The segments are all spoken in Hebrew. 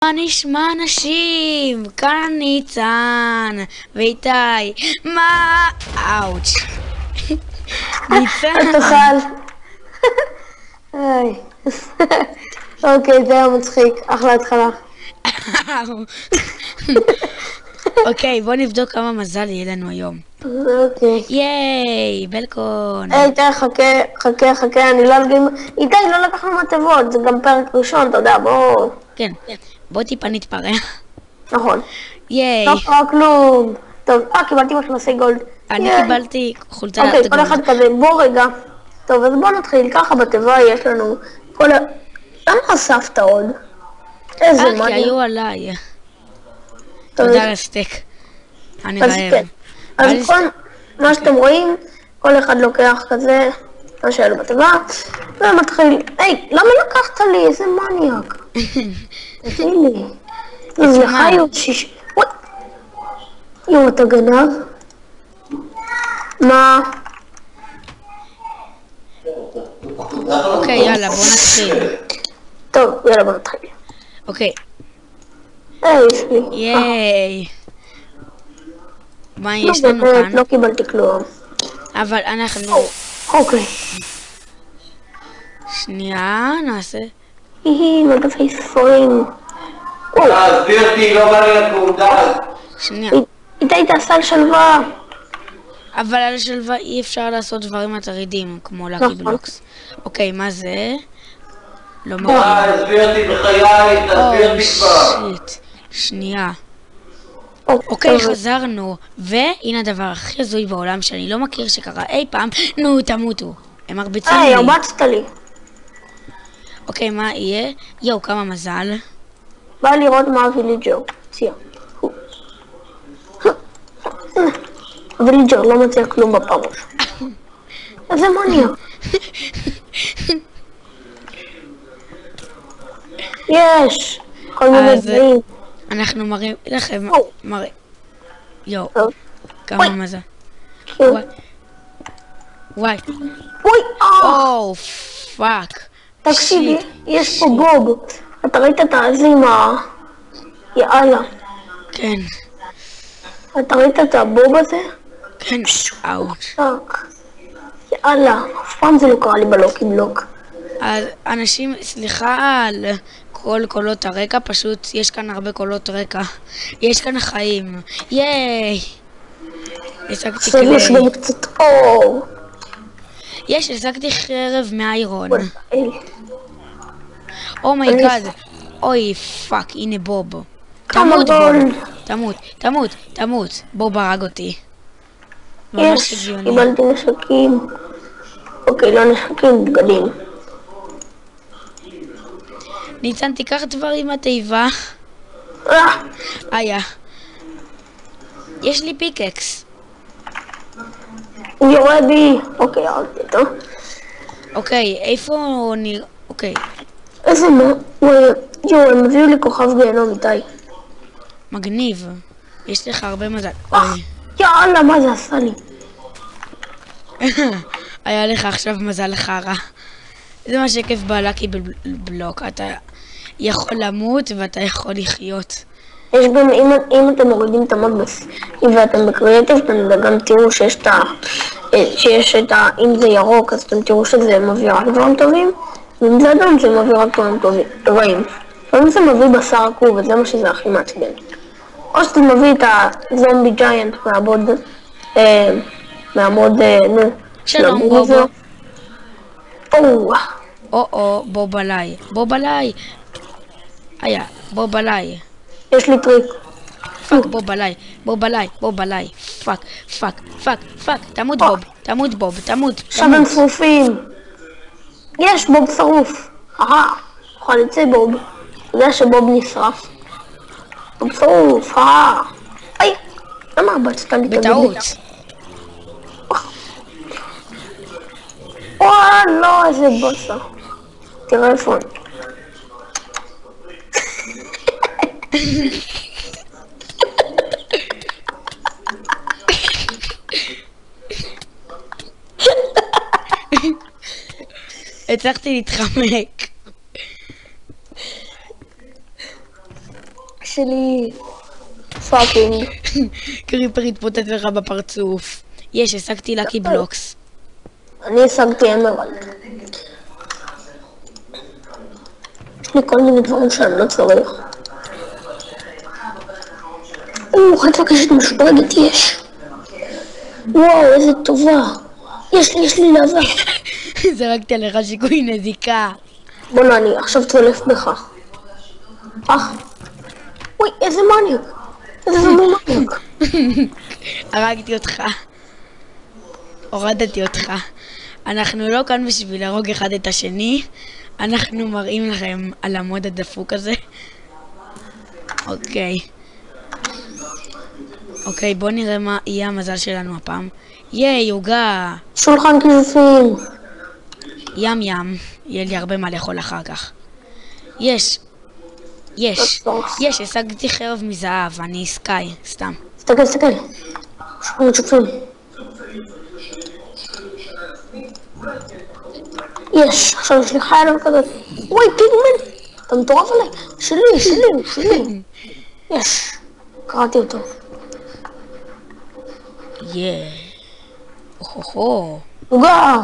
מה נשמע נשים? כאן ניצן ואיתי. מה? אאוץ'. ניצן. תאכל. אוקיי, זה היה מצחיק. אחלה התחלה. אוקיי, בוא נבדוק כמה מזל יהיה לנו היום. אוקיי. ייי, בלקון. איתי, חכה, אני לא אגיד... איתי, לא לקחנו מטבות, זה גם פרק ראשון, אתה יודע, בוא... כן, בוא טיפה נתפרע. נכון. ייי. לא קרה כלום. טוב, קיבלתי מכנסי גולד. אני קיבלתי חולצת גולד. אוקיי, כל אחד כזה, בוא רגע. טוב, אז בוא נתחיל, ככה בתיבה יש לנו כל ה... למה אספת עוד? איזה כי היו עליי. טוב, תודה על הסטייק. אני אז רעב. כן. אז כל מה שאתם רואים, כל אחד לוקח כזה, מה שהיה לו בתיבה, ומתחיל, היי, למה לקחת לי? איזה מניאק. תביא לי. אז לך היו שיש... יו, אתה גנב? מה? אוקיי, יאללה, בוא נתחיל. טוב, יאללה, בוא נתחיל. אוקיי. יש לי. ייי. מה יש לנו כאן? לא קיבלתי כלום. אבל אנחנו... אוקיי. שנייה, נעשה... מדפי ספרים. תסביר אותי, לא בא לי לקום, די. שנייה. איתי תעשה על שלווה. אבל על שלווה אי אפשר לעשות דברים מטרידים, כמו לקי בלוקס. אוקיי, מה זה? לא מבין. תסביר אותי בחיי, תסביר אותי כבר. שיט. שנייה. אוקיי, חזרנו. והנה הדבר הכי הזוי בעולם שאני לא מכיר שקרה אי פעם. נו, תמותו. הם מרביצים לי. הרבצת לי. אוקיי, מה יהיה? יואו, כמה מזל. בא לראות מה הוויליג'ר. ציע. הוויליג'ר לא מציע כלום בפעם. איזה מוניה. יש. כל מיני דברים. אנחנו מראים לכם. מראה. יואו. כמה מזל. וואי. או, פאק. תקשיבי, יש פה בוב. אתה ראית את האזימה? יאללה. כן. אתה ראית את הבוב הזה? כן. אאוץ'. יאללה, אף פעם זה לא קרה לי בלוקי בלוק. אז אנשים, סליחה על כל קולות הרקע, פשוט יש כאן הרבה קולות רקע. יש כאן חיים. ייי! השגתי כלי. יש גם קצת אור. השגתי חרב מאיירון. אומייגאד. אוי פאק, הנה בוב. תמות בוב. תמות. בוב הרג אותי. יש, קיבלתי נשקים. אוקיי, לא נשקים, בגדים. ניצן, תיקח דברים מהתיבה. יש לי פיקקס. הוא יורה בי. אוקיי, אהבתי אותו. אוקיי, איפה נראה... אוקיי. איזה מה? יואו, הם הביאו לי כוכב גיהנום, איתי. מגניב. יש לך הרבה מזל. יאללה, מה זה עשה לי? היה לך עכשיו מזל חרא. זה מה שכיף בלקי בלוק. אתה יכול למות ואתה יכול לחיות. יש גם, אם אתם מורידים את המודבס ואתם בקריאטיב, אתם גם תראו שיש את ה... אם זה ירוק, אז אתם תראו שזה מביא רק דברים טובים, ואם זה אדום, זה מביא רק דברים טובים. ואם זה מביא בשר עקוב, וזה מה שזה הכי מעצבן. או שאתה מביא את הזומבי ג'יינט מהמוד, שלום בובו. בוב עליי. בוב עליי. יש לי טריק. פאק, בוב עליי. פאק. תמות בוב. עכשיו הם שרופים. יש בוב שרוף. יכול לצא בוב. אתה יודע שבוב נשרף. בוב שרוף. היי, למה הרבצת לי? בטעות. לא, איזה בוסה. תראה איפה. הצלחתי להתחמק. שלי. פאקינג. קריפר התפוצץ לך בפרצוף. יש, השגתי לקי בלוקס. אני השגתי אמרלד. יש לי כל מיני דברים שאני לא צריך. חצה קשת משודרגת יש. וואו, איזה טובה. יש לי לזה. זרקתי עליך שיקוי נזיקה. בוא'נה, אני עכשיו צולף בך. וואי, איזה מניאק. איזה מניאק. הרגתי אותך. הורדתי אותך. אנחנו לא כאן בשביל להרוג אחד את השני. אנחנו מראים לכם על המוד הדפוק הזה. אוקיי, בוא נראה מה יהיה המזל שלנו הפעם. ייי, עוגה. שולחן כיסופים. ים. יהיה לי הרבה מה לאכול אחר כך. יש, השגתי חרב מזהב, אני סקאי, סתם. תסתכל. שולחן כיסופים. יש, עכשיו יש לי חייל כזה. וואי, פיגמן. אתה מטורף עליי. שלי. יש. קראתי אותו. אוהו. עוגה.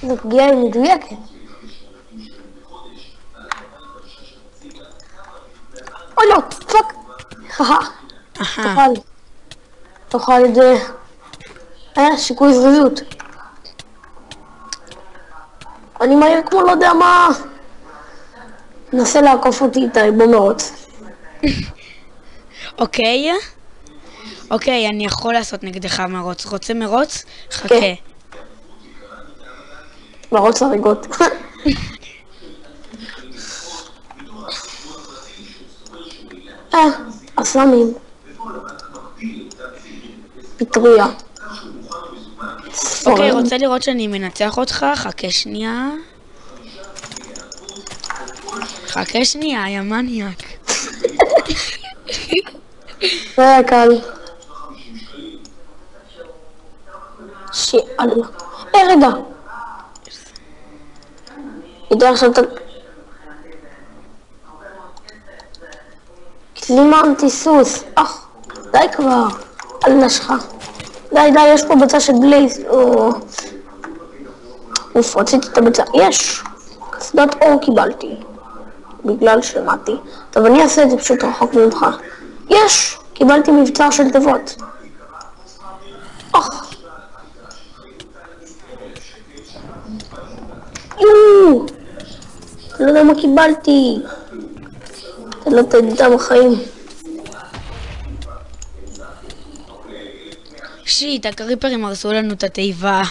זו פגיעה מדויקת. אוי לא, פאק. תאכל את זה. שיקוי זריזות. אני מהיר כמו לא יודע מה. נסה לעקוף אותי איתי במרוץ. אוקיי, אני יכול לעשות נגדך מרוץ. רוצה מרוץ? חכה. כן. מרוץ הריגות. אסלאמים. פטריה. אוקיי, רוצה לראות שאני מנצח אותך? חכה שנייה, יא מניאק. זה היה קל. שאלה. רגע. יודע עכשיו אתה... כלימה אנטיסוס. די כבר. אל נשך. די, יש פה בצע של בלייז. רציתי את הבצע. יש. קסדת אור קיבלתי. בגלל שמעתי. טוב, אני אעשה את זה פשוט רחוק ממך. יש! קיבלתי מבצר של תיבות. לא יודע מה קיבלתי. אתה לא תדע בחיים. שיט, הקריפרים הרסו לנו את התיבה.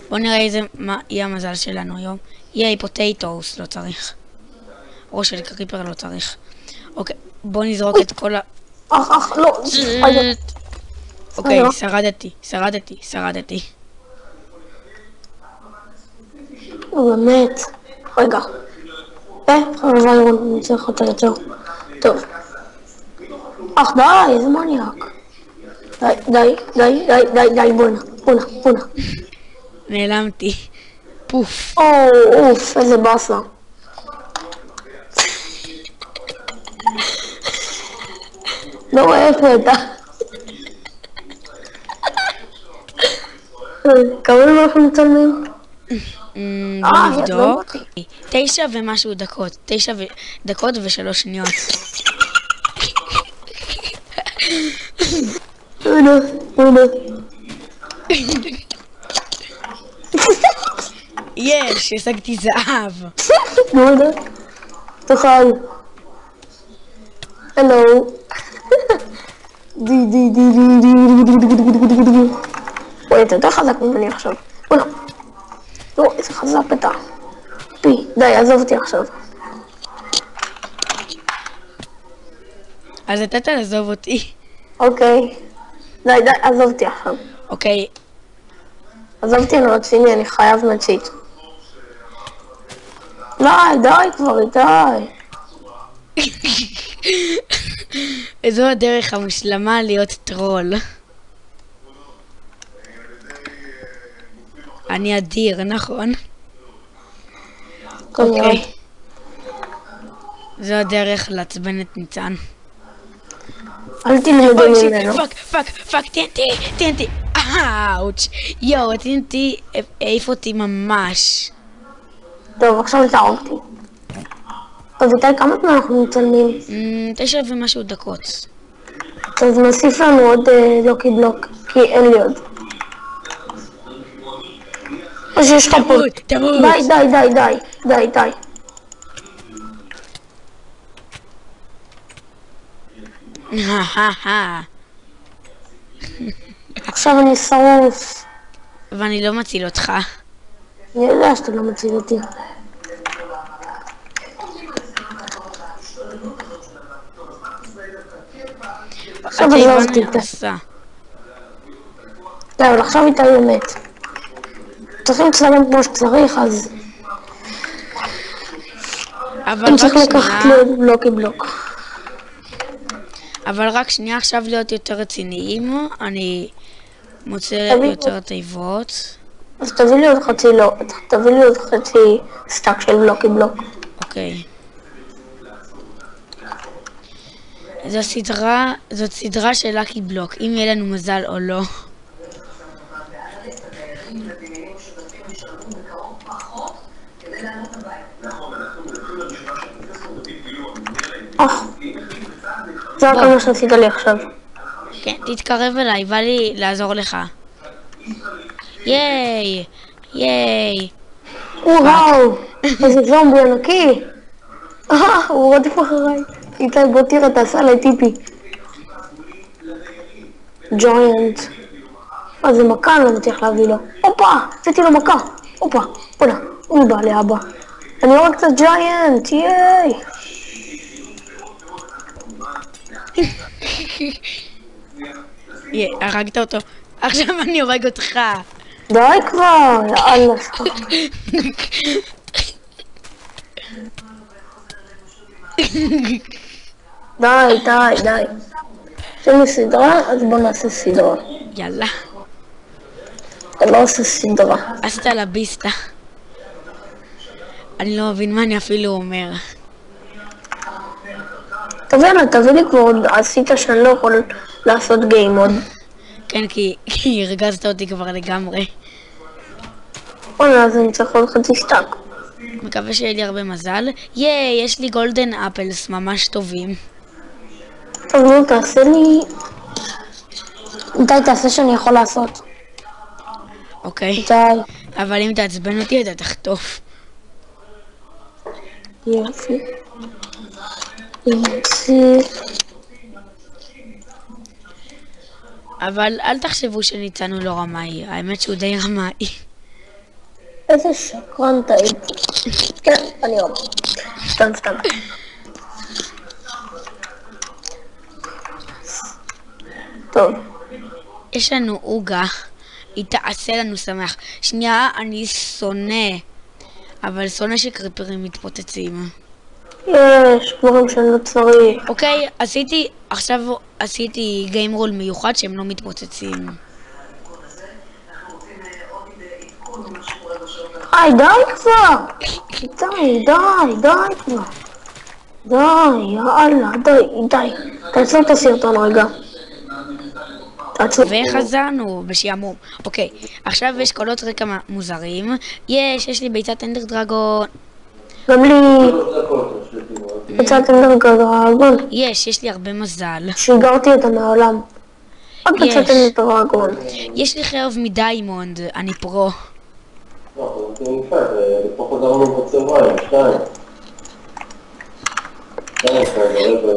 בוא נראה מה יהיה המזל שלנו היום. ייי, פוטטוס, לא צריך. ראש של קריפר לא צריך. אוקיי, בוא נזרוק את כל ה... לא. אוקיי, שרדתי. באמת. רגע. אני צריך אותה יותר. טוב. די, איזה מניאק. די, בונה. נעלמתי. פוף. אוף, איזה באסה. לא רואה איפה אתה. כמה זמן אנחנו מצלמים? בוא נבדוק. 9 ומשהו דקות. 9 דקות ו3 שניות. הנה. יש, השגתי זהב. תאכל. הלו. וואי, אתה יותר חזק ממני עכשיו. וואלה. לא, איזה חזק אתה. די, עזוב אותי עכשיו. אז אתה תעזוב אותי. אוקיי. די, עזוב אותי עכשיו. אוקיי. עזוב אותי, אני רציני, אני חייב מצית. די כבר, די. זו הדרך המושלמה להיות טרול. אני אדיר, נכון? כנראה. אוקיי. זו הדרך לעצבן את ניצן. אל תלמדו אוי שיט, ממנו. פאק, TNT. אאוץ'. יואו, TNT העיף אותי ממש. טוב, עכשיו תהרוג אותי. טוב, איתי, כמה זמן אנחנו מצלמים? 9 ומשהו דקות. אז נוסיף לנו עוד לוקי בלוק, כי אין לי עוד. או שיש לך פה... תמות. די. עכשיו אני שרוף. ואני לא מציל אותך. אני יודע שאתה לא מציל אותי. עכשיו אתה עזבתי איבן אותה. עשה. די, אבל עכשיו איתי באמת. צריכים לצלם כמו שצריך, אז... אבל אני רק צריך לקחת שנייה, לי לוקי בלוק. עכשיו להיות יותר רציניים. אני מוצא תביא יותר תיבות. אז תביא לי עוד חצי סטאק של לוקי בלוק. אוקיי. זאת סדרה של לקי בלוק, אם יהיה לנו מזל או לא. זה רק מה שעשית לי עכשיו. כן, תתקרב אליי, בא לי לעזור לך. ייי! וואו, איזה זומבי ענקי. הוא רודף אחריי. איתי, בוא תראה, תעשה עליי טיפי. ג'ויינט. זה מכה, אני לא מצליח להביא לו. הופה, עשיתי לו מכה. הופה, בוא'נה, הוא בא לאבא. אני רואה קצת ג'ויינט, ייי. הרגת אותו. עכשיו אני הורג אותך. די כבר, יאללה. די. יש לנו סדרה, אז בוא נעשה סדרה. יאללה. אתה לא עושה סדרה. עשתה לביסטה. אני לא מבין מה אני אפילו אומר. תביא לי כבר, עשית שאני לא יכול לעשות גיים עוד. כן, כי הרגזת אותי כבר לגמרי. וואלה, אז אני צריך עוד חצי סטאק. מקווה שיהיה לי הרבה מזל. ייי, יש לי גולדן אפלס ממש טובים. טוב, נו, תעשה לי... איתי, תעשה שאני יכול לעשות. אוקיי. איתי. אבל אם תעצבן אותי, אתה תחטוף. יופי. אבל אל תחשבו שניצן הוא לא רמאי. האמת שהוא די רמאי. איזה שקרן טעים. כן, אני רמאי. סתם. טוב. יש לנו עוגה. היא תעשה לנו שמח. שנייה, אני שונא. אבל שונא שקריפרים מתפוצצים. יש דברים שאני לא צריך. אוקיי, עכשיו עשיתי גיים רול מיוחד שהם לא מתפוצצים. די כבר! די כבר. יאללה, די. תעצור את הסרטון רגע. וחזרנו בשעמום. אוקיי, עכשיו יש קולות רקע מוזרים. יש לי ביצת אנדר דרגון. גם לי ביצת אנדר דרגון. יש לי הרבה מזל. שיגרתי אותה מהעולם. עוד ביצת אנדר דרגון. יש לי חרב מדיימונד, אני פרו.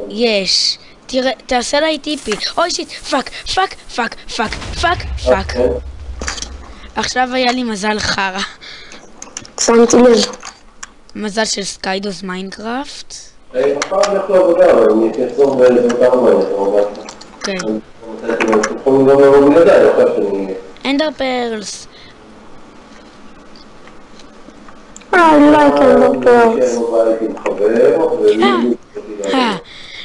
יש. תראה, תעשה לה טיפי. אוי שיט, פאק. עכשיו היה לי מזל חרה. שמתי לב. מזל של סקיידוס מיינקראפט. כן. אנדר פרלס. אני לא אנדר פרלס.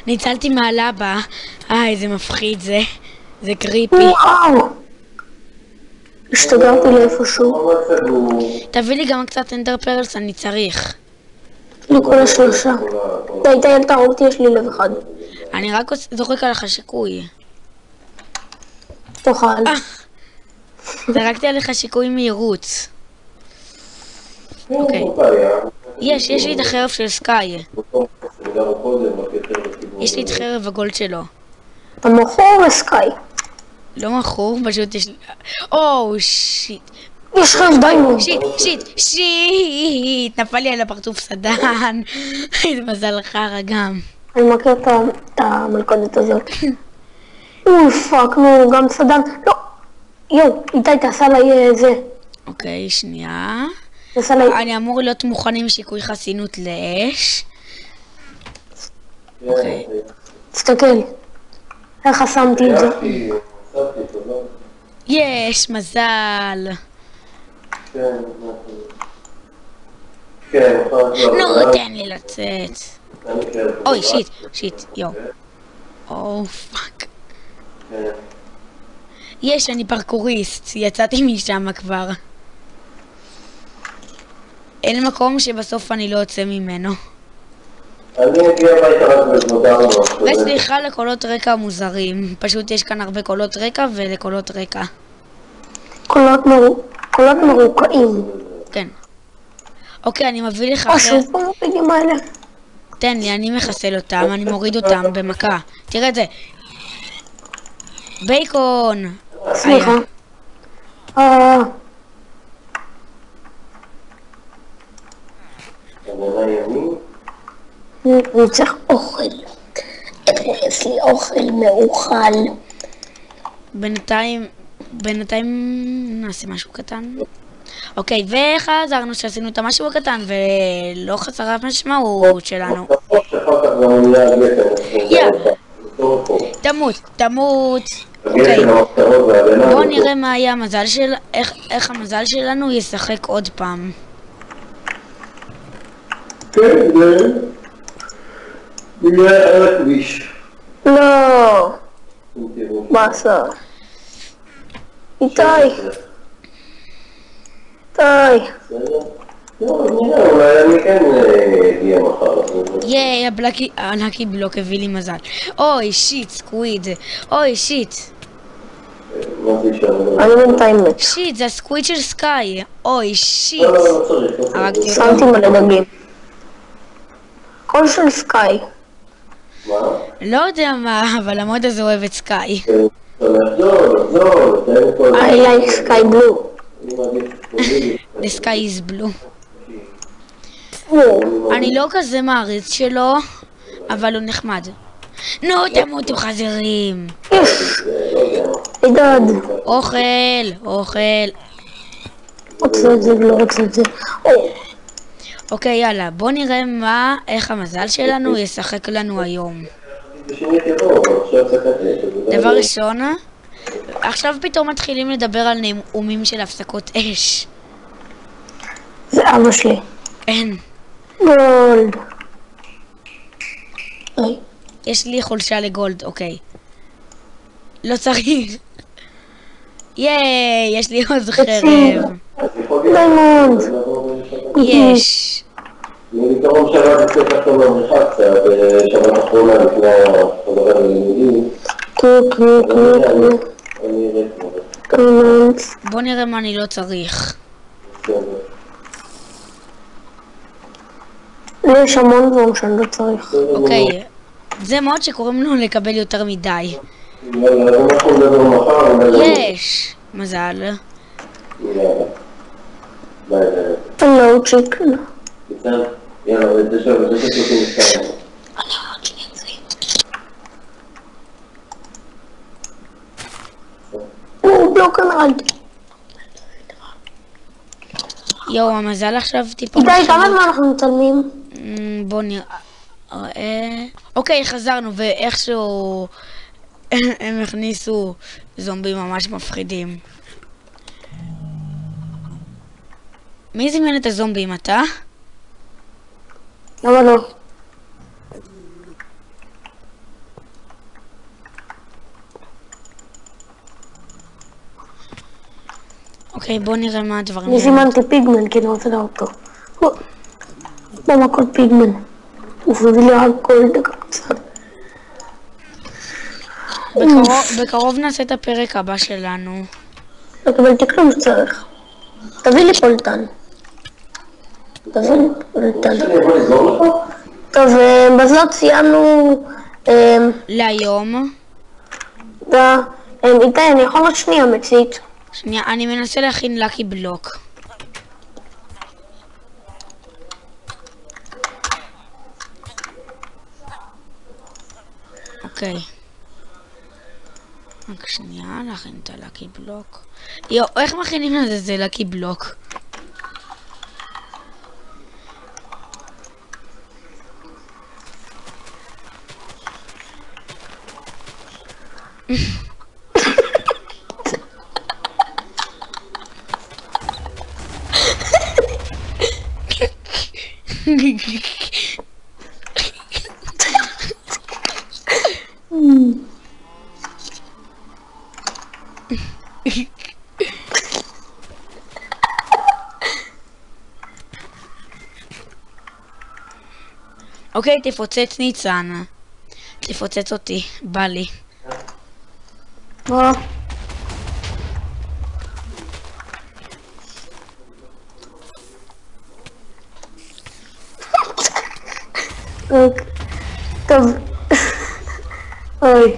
ניצלתי מהלבה. איזה מפחיד זה. זה קריפי. וואו! השתגרתי לאיפשהו. תביא לי גם קצת אנדר פרלס, אני צריך. לי כל השלושה. די, אל תהרוג אותי, יש לי לב אחד. אני רק זורק עליך שיקוי. תאכל. זרקתי עליך שיקוי מהירות. אוקיי. יש לי את החרב של סקאי. יש לי את חרב הגולד שלו. המכור וסקאי. לא מכור, פשוט יש לי... או, שיט. יש חרב דיימונד. שיט. נפל לי על הפרצוף סדן. איזה מזל חרא גם. אני מכיר את המלכודת הזאת. אוי פאק, נו, גם סדן. לא. יואו, איתי תעשה לי זה. אוקיי, שנייה. תעשה לי... אני אמור להיות מוכן עם שיקוי חסינות לאש. אוקיי. תסתכל. איך חסמתי את זה? יש, מזל. נו, תן לי לצאת. אוי, שיט, יואו. או, פאק. יש, אני פרקוריסט. יצאתי משם כבר. אין מקום שבסוף אני לא יוצא ממנו. אני אגיע הביתה רק בזמודם. וסליחה לקולות רקע מוזרים. פשוט יש כאן הרבה קולות רקע ולקולות רקע. קולות מרוקעים. כן. אוקיי, אני מביא לך או שוב פעם הפיגים האלה. תן לי, אני מחסל אותם, אני מוריד אותם במכה. תראה את זה. בייקון! סליחה. אני צריך אוכל. יש לי אוכל מאוכל. בינתיים נעשה משהו קטן. אוקיי, וחזרנו שעשינו את המשהו הקטן ולא חסרה המשמעות שלנו. תמות. אוקיי, בואו נראה מה יהיה המזל של... איך המזל שלנו ישחק עוד פעם. כן, זה... נראה על הכביש. לא. באסה. איתי. אולי אני כן אגיע מחר. ייי, הענקי בלוק הביא לי מזל. אוי, שיט, סקוויד. אוי, שיט. אני בינתיים מת. שיט, זה הסקוויד של סקאי. אוי, שיט. לא צריך. הרגתי אותו. שמתי מלא דגים. קול של סקאי. מה? לא יודע מה, אבל המוד הזה אוהב את סקאי. לחזור, I like sky blue. The sky is blue. אני לא כזה מעריץ שלו, אבל הוא נחמד. נו, תמותו חזירים. עידד. אוכל. רוצה את זה ולא רוצה את זה. אוקיי, יאללה, בוא נראה איך המזל שלנו ישחק לנו היום. דבר ראשון, עכשיו פתאום מתחילים לדבר על נאומים של הפסקות אש. זה אבא שלי. אין. גולד. יש לי חולשה לגולד, אוקיי. לא צריך. ייי, יש לי עוד חרב. דיימונד. יש. בעיקרון שבת יצא ככה במרחק קצת, שבת אחרונה לפני החזרה ללימודים. אני אראה בוא נראה מה אני לא צריך. יש המון דברים שאני לא צריך. אוקיי. זה מאוד שקוראים לנו לקבל יותר מדי. יאללה, אז אנחנו נדבר מחר. יש. מזל. הלו צ'יקן. יאללה, זה שם. בלוק אנרד. יואו, המזל עכשיו טיפה... איתי, כמה זמן אנחנו מצלמים? בוא נראה... אוקיי, חזרנו, ואיכשהו הם הכניסו זומבים ממש מפחידים. מי זימן את הזומבים, אתה? למה לא? אוקיי, בוא נראה מה הדברים. אני סימנתי פיגמן כי אני רוצה לראות אותו. למה הכל פיגמן? הוא מביא לי רק כל דקה קצת. בקרוב נעשה את הפרק הבא שלנו. לא קיבלתי כלום שצריך. תביא לי פולטן. תביא לי פולטן. אני יכול לסגור לך? טוב, בזאת סיימנו... להיום. איתי, אני יכול עוד שנייה מצית. שנייה, אני מנסה להכין לקי בלוק. אוקיי. רק שנייה, להכין את הלקי בלוק. יו, איך מכינים לזה? זה לקי בלוק. אוקיי, תפוצץ ניצן. תפוצץ אותי, בא לי. מה? טוב. אוי.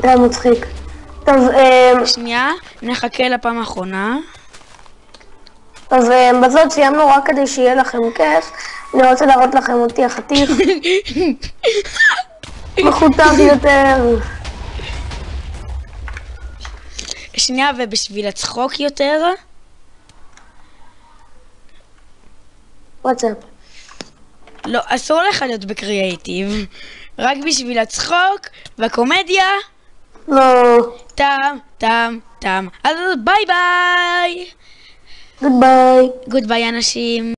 זה היה מצחיק. טוב, שנייה, נחכה לפעם האחרונה. אז בזאת סיימנו רק כדי שיהיה לכם כיף. אני רוצה להראות לכם אותי החתיך. מחוטב יותר. שנייה, ובשביל הצחוק יותר, וואטסאפ. לא, אסור לך להיות בקריאייטיב. רק בשביל הצחוק והקומדיה, לא. תם. אז ביי ביי! גודביי. גודביי אנשים.